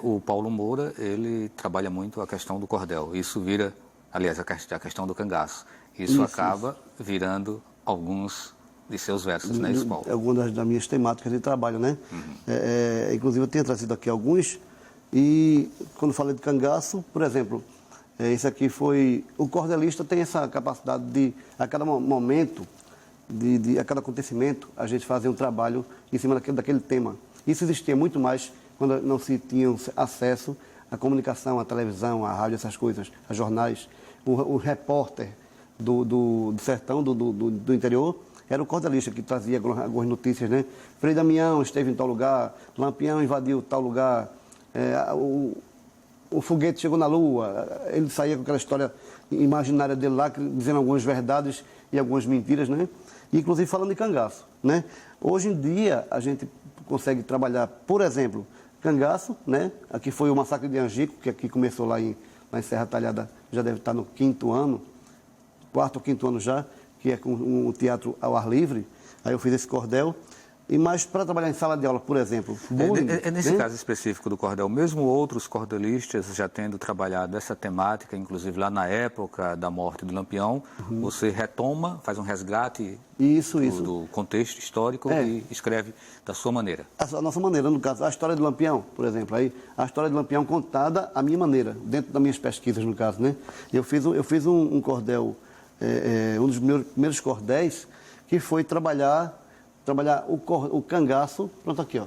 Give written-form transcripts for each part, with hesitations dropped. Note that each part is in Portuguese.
O Paulo Moura, ele trabalha muito a questão do cordel. Isso vira, aliás, a questão do cangaço. Isso acaba virando alguns de seus versos, né, isso, Paulo? Algumas das minhas temáticas de trabalho, né? Inclusive, eu tenho trazido aqui alguns. E quando falei de cangaço, por exemplo, esse aqui foi... O cordelista tem essa capacidade de, a cada momento, a cada acontecimento, a gente fazer um trabalho em cima daquele tema. Isso existia muito mais quando não se tinha acesso à comunicação, à televisão, à rádio, essas coisas, a jornais. O repórter do sertão, do interior, era o cordelista que trazia algumas notícias, né? Frei Damião esteve em tal lugar, Lampião invadiu tal lugar, o foguete chegou na Lua, ele saía com aquela história imaginária dele lá, dizendo algumas verdades e algumas mentiras, né? E, inclusive falando de cangaço, né? Hoje em dia, a gente consegue trabalhar, por exemplo, cangaço, né? Aqui foi o massacre de Angico, que aqui começou lá em Serra Talhada, já deve estar no 4º ano ou 5º ano já, que é com um teatro ao ar livre. Aí eu fiz esse cordel. E mais para trabalhar em sala de aula, por exemplo. Bullying, nesse caso específico do cordel, mesmo outros cordelistas já tendo trabalhado essa temática, inclusive lá na época da morte do Lampião, você retoma, faz um resgate do contexto histórico e escreve da sua maneira. A nossa maneira, no caso, a história do Lampião, por exemplo, aí, a história do Lampião contada à minha maneira, dentro das minhas pesquisas, no caso, né? Eu fiz um cordel, um dos meus primeiros cordéis, que foi trabalhar o cangaço, pronto aqui, ó,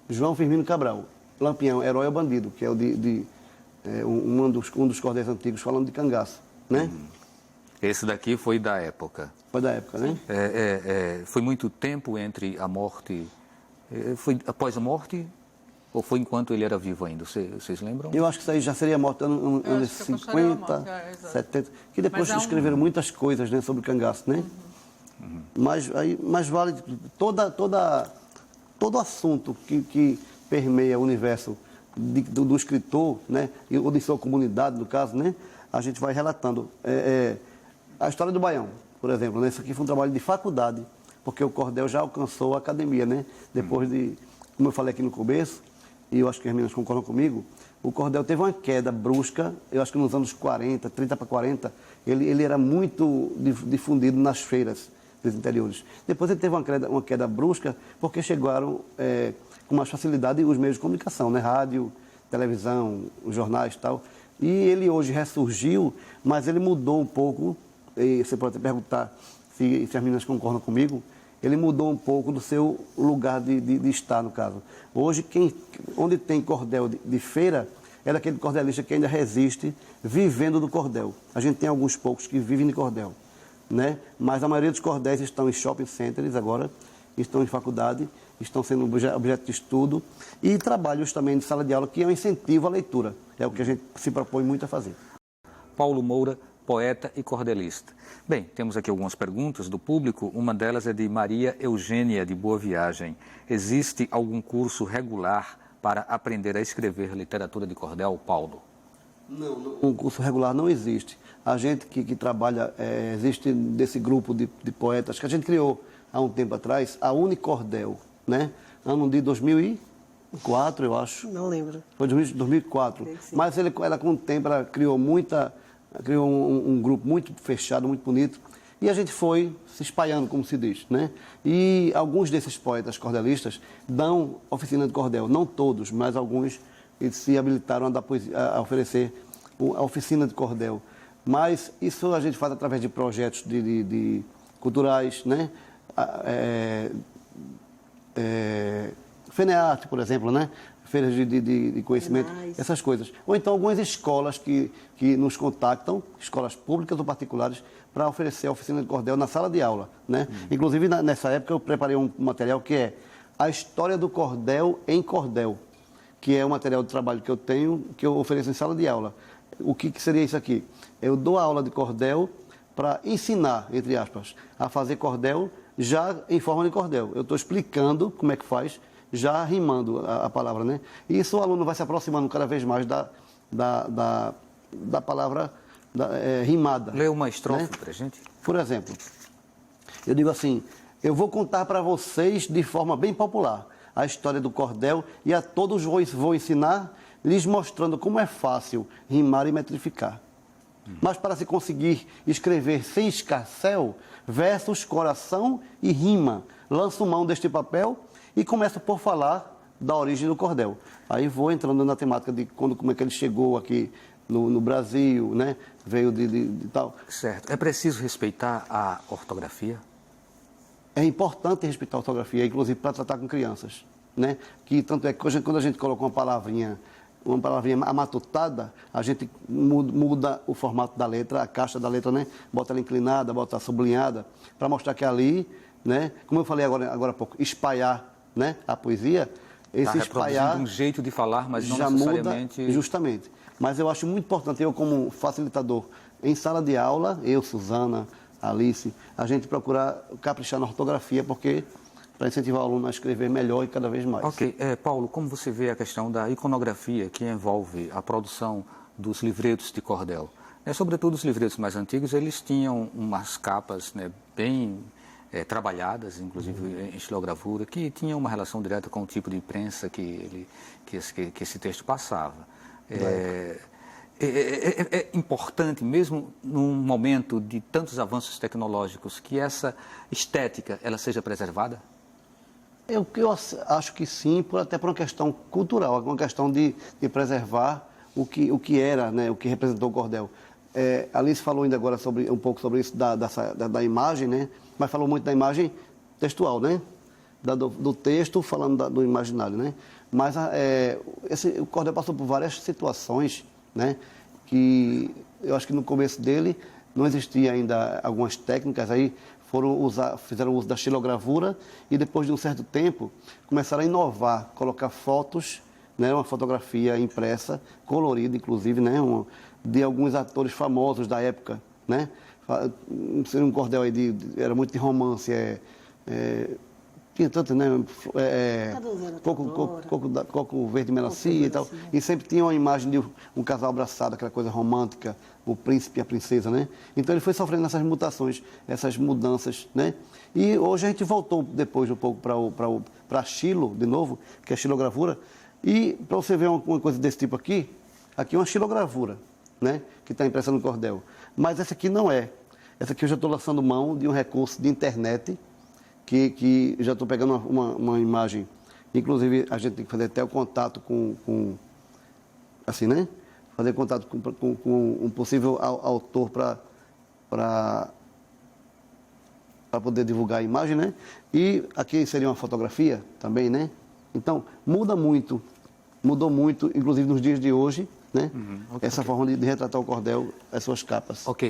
João Firmino Cabral, Lampião, herói ou bandido, que é um dos cordéis antigos falando de cangaço, né? Esse daqui foi da época. Foi da época, né? Foi muito tempo entre a morte, foi após a morte ou foi enquanto ele era vivo ainda? Vocês lembram? Eu acho que isso aí já seria morte anos 50, 70, que depois escreveram muitas coisas, né, sobre o cangaço, né? Mas vale todo assunto que permeia o universo do escritor, né, ou de sua comunidade, no caso, né, a gente vai relatando. A história do Baião, por exemplo, né, isso aqui foi um trabalho de faculdade, porque o cordel já alcançou a academia, né, depois de, como eu falei aqui no começo, e eu acho que as meninas concordam comigo, o cordel teve uma queda brusca, eu acho que nos anos 40, 30 para 40, ele era muito difundido nas feiras dos interiores. Depois ele teve uma queda brusca, porque chegaram com mais facilidade os meios de comunicação, né? Rádio, televisão, os jornais e tal. E ele hoje ressurgiu, mas ele mudou um pouco, e você pode até perguntar se as meninas concordam comigo, ele mudou um pouco do seu lugar de estar, no caso. Hoje, onde tem cordel de feira, é daquele cordelista que ainda resiste, vivendo do cordel. A gente tem alguns poucos que vivem de cordel, né? Mas a maioria dos cordéis estão em shopping centers agora, estão em faculdade, estão sendo objeto de estudo e trabalhos também de sala de aula, que é um incentivo à leitura. É o que a gente se propõe muito a fazer. Paulo Moura, poeta e cordelista. Bem, temos aqui algumas perguntas do público. Uma delas é de Maria Eugênia, de Boa Viagem. Existe algum curso regular para aprender a escrever literatura de cordel, Paulo? Não, um curso regular não existe. A gente que trabalha, existe desse grupo de poetas que a gente criou há um tempo atrás, a Unicordel, né? Ano de 2004, eu acho. Não lembro. Foi 2004. Mas ela com o tempo, ela criou um grupo muito fechado, muito bonito. E a gente foi se espalhando, como se diz, né? E alguns desses poetas cordelistas dão oficina de cordel. Não todos, mas alguns se habilitaram a oferecer a oficina de cordel. Mas isso a gente faz através de projetos de culturais, né? FENEARTE, por exemplo, né? Feiras de conhecimento, essas coisas. Ou então algumas escolas que nos contactam, escolas públicas ou particulares, para oferecer a oficina de cordel na sala de aula, né? Inclusive, nessa época, eu preparei um material que é a história do cordel em cordel, que é um material de trabalho que eu tenho, que eu ofereço em sala de aula. O que seria isso aqui? Eu dou a aula de cordel para ensinar, entre aspas, a fazer cordel já em forma de cordel. Eu estou explicando como é que faz, já rimando a palavra, né? E isso o aluno vai se aproximando cada vez mais da palavra rimada. Lê uma estrofe, né? para a gente. Por exemplo, eu digo assim, eu vou contar para vocês de forma bem popular a história do cordel e a todos vou ensinar lhes mostrando como é fácil rimar e metrificar. Mas para se conseguir escrever sem escarcéu, versos, coração e rima, lanço mão deste papel e começo por falar da origem do cordel. Aí vou entrando na temática de como é que ele chegou aqui no Brasil, né? Veio de tal. Certo. É preciso respeitar a ortografia? É importante respeitar a ortografia, inclusive para tratar com crianças, né? Que tanto é que quando a gente coloca uma palavrinha amatutada, a gente muda o formato da letra, a caixa da letra, né? Bota ela inclinada, bota ela sublinhada, para mostrar que ali, né? Como eu falei agora há pouco, espalhar, né? A poesia, esse espalhar um jeito de falar, mas não já necessariamente... muda, justamente. Mas eu acho muito importante, eu como facilitador, em sala de aula, eu, Suzana, Alice, a gente procurar caprichar na ortografia, porque para incentivar o aluno a escrever melhor e cada vez mais. Ok. Paulo, como você vê a questão da iconografia que envolve a produção dos livretos de cordel? Sobretudo os livretos mais antigos, eles tinham umas capas, né, bem trabalhadas, inclusive em estilogravura, que tinham uma relação direta com o tipo de imprensa que esse texto passava. É importante, mesmo num momento de tantos avanços tecnológicos, que essa estética ela seja preservada? Eu acho que sim, até por uma questão cultural, uma questão de preservar o que era, né, o que representou o cordel. Alice falou ainda agora um pouco sobre isso da imagem, né, mas falou muito da imagem textual, né, do texto falando do imaginário, né. Mas o cordel passou por várias situações, né, que eu acho que no começo dele não existia ainda algumas técnicas aí, fizeram uso da xilogravura e depois de um certo tempo começaram a inovar, colocar fotos, né, uma fotografia impressa, colorida inclusive, né, de alguns atores famosos da época, né, um cordel aí era muito de romance, tinha tanto, né, coco verde melancia e tal, e sempre tinha uma imagem de um casal abraçado, aquela coisa romântica, o príncipe e a princesa, né? Então ele foi sofrendo essas mutações, essas mudanças, né? E hoje a gente voltou depois um pouco para xilo, de novo, que é xilogravura, e para você ver uma coisa desse tipo aqui é uma xilogravura, né? Que está impressa no cordel. Mas essa aqui não é. Essa aqui eu já estou lançando mão de um recurso de internet, que já estou pegando uma imagem, inclusive a gente tem que fazer até o contato com assim, né? Fazer contato com um possível autor para poder divulgar a imagem, né? E aqui seria uma fotografia também, né? Então, mudou muito, inclusive nos dias de hoje, né? Essa forma de retratar o cordel, as suas capas. Ok.